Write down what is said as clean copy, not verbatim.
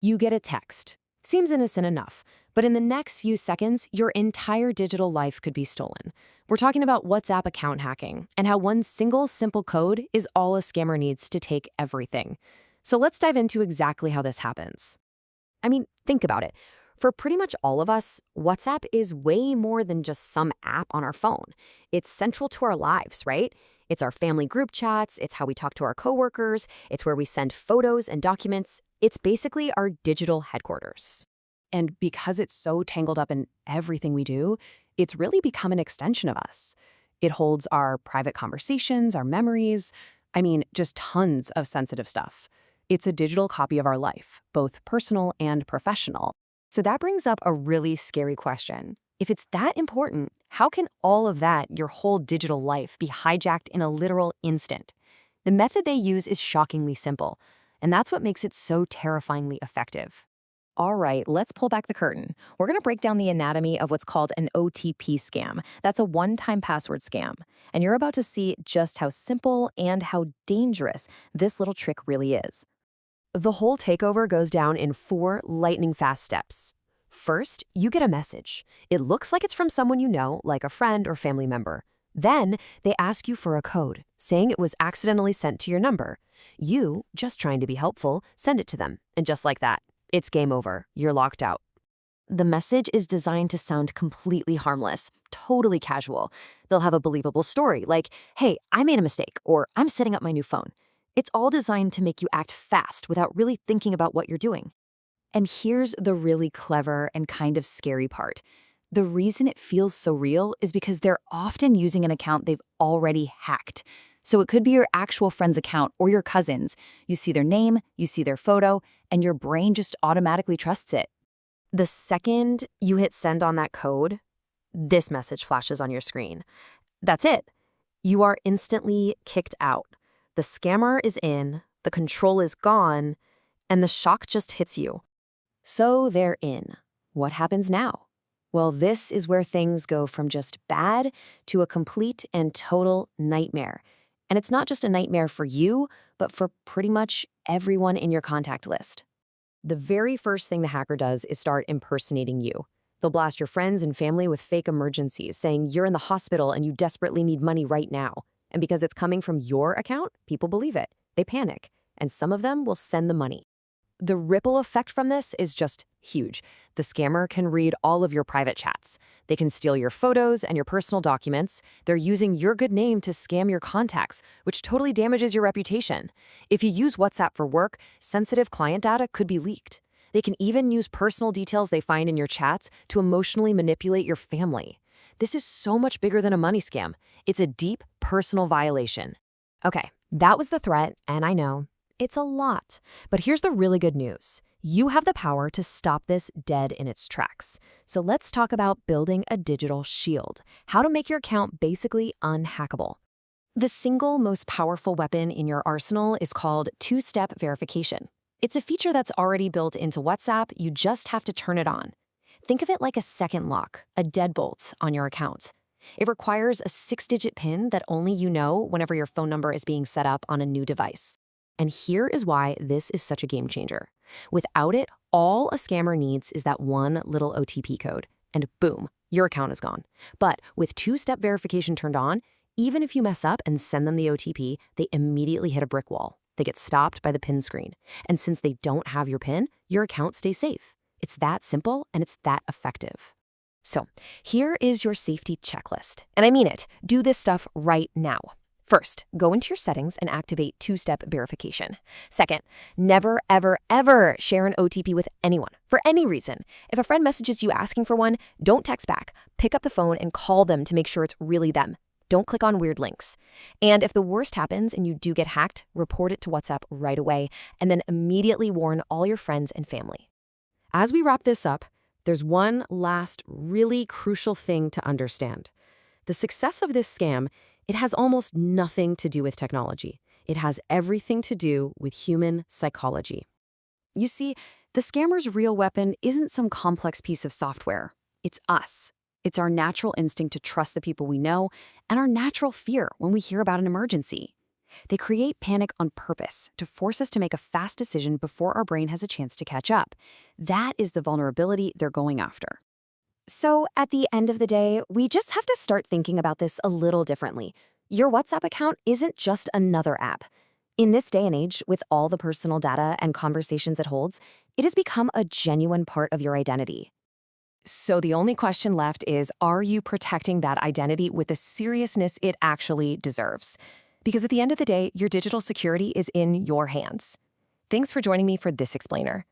You get a text. Seems innocent enough, but in the next few seconds, your entire digital life could be stolen. We're talking about WhatsApp account hacking and how one single simple code is all a scammer needs to take everything. So let's dive into exactly how this happens. I mean, think about it. For pretty much all of us, WhatsApp is way more than just some app on our phone. It's central to our lives, right? It's our family group chats, it's how we talk to our coworkers, it's where we send photos and documents. It's basically our digital headquarters. And because it's so tangled up in everything we do, it's really become an extension of us. It holds our private conversations, our memories, just tons of sensitive stuff. It's a digital copy of our life, both personal and professional. So that brings up a really scary question. If it's that important, how can all of that, your whole digital life, be hijacked in a literal instant? The method they use is shockingly simple, and that's what makes it so terrifyingly effective. All right, let's pull back the curtain. We're going to break down the anatomy of what's called an OTP scam. That's a one-time password scam. And you're about to see just how simple and how dangerous this little trick really is. The whole takeover goes down in 4 lightning-fast steps. First, you get a message. It looks like it's from someone you know, like a friend or family member. Then, they ask you for a code, saying it was accidentally sent to your number. You, just trying to be helpful, send it to them. And just like that, it's game over. You're locked out. The message is designed to sound completely harmless, totally casual. They'll have a believable story, like, hey, I made a mistake, or I'm setting up my new phone. It's all designed to make you act fast without really thinking about what you're doing. And here's the really clever and kind of scary part. The reason it feels so real is because they're often using an account they've already hacked. So it could be your actual friend's account or your cousin's. You see their name, you see their photo, and your brain just automatically trusts it. The second you hit send on that code, this message flashes on your screen. That's it. You are instantly kicked out. The scammer is in, the control is gone, and the shock just hits you. So they're in. What happens now? Well, this is where things go from just bad to a complete and total nightmare. And it's not just a nightmare for you, but for pretty much everyone in your contact list. The very first thing the hacker does is start impersonating you. They'll blast your friends and family with fake emergencies, saying you're in the hospital and you desperately need money right now. And because it's coming from your account, people believe it. They panic, and some of them will send the money. The ripple effect from this is just huge. The scammer can read all of your private chats. They can steal your photos and your personal documents. They're using your good name to scam your contacts, which totally damages your reputation. If you use WhatsApp for work, sensitive client data could be leaked. They can even use personal details they find in your chats to emotionally manipulate your family. This is so much bigger than a money scam. It's a deep personal violation. Okay, that was the threat, and I know, it's a lot. But here's the really good news. You have the power to stop this dead in its tracks. So let's talk about building a digital shield, how to make your account basically unhackable. The single most powerful weapon in your arsenal is called two-step verification. It's a feature that's already built into WhatsApp. You just have to turn it on. Think of it like a second lock, a deadbolt on your account. It requires a 6-digit PIN that only you know whenever your phone number is being set up on a new device. And here is why this is such a game changer. Without it, all a scammer needs is that one little OTP code, and boom, your account is gone. But with two-step verification turned on, even if you mess up and send them the OTP, they immediately hit a brick wall. They get stopped by the PIN screen. And since they don't have your PIN, your account stays safe. It's that simple and it's that effective. So here is your safety checklist. And I mean it. Do this stuff right now. First, go into your settings and activate two-step verification. Second, never, ever, ever share an OTP with anyone for any reason. If a friend messages you asking for one, don't text back. Pick up the phone and call them to make sure it's really them. Don't click on weird links. And if the worst happens and you do get hacked, report it to WhatsApp right away and then immediately warn all your friends and family. As we wrap this up, there's one last really crucial thing to understand. The success of this scam, it has almost nothing to do with technology. It has everything to do with human psychology. You see, the scammer's real weapon isn't some complex piece of software. It's us. It's our natural instinct to trust the people we know and our natural fear when we hear about an emergency. They create panic on purpose to force us to make a fast decision before our brain has a chance to catch up. That is the vulnerability they're going after. So, at the end of the day, we just have to start thinking about this a little differently. Your WhatsApp account isn't just another app. In this day and age, with all the personal data and conversations it holds, it has become a genuine part of your identity. So the only question left is, are you protecting that identity with the seriousness it actually deserves? Because at the end of the day, your digital security is in your hands. Thanks for joining me for this explainer.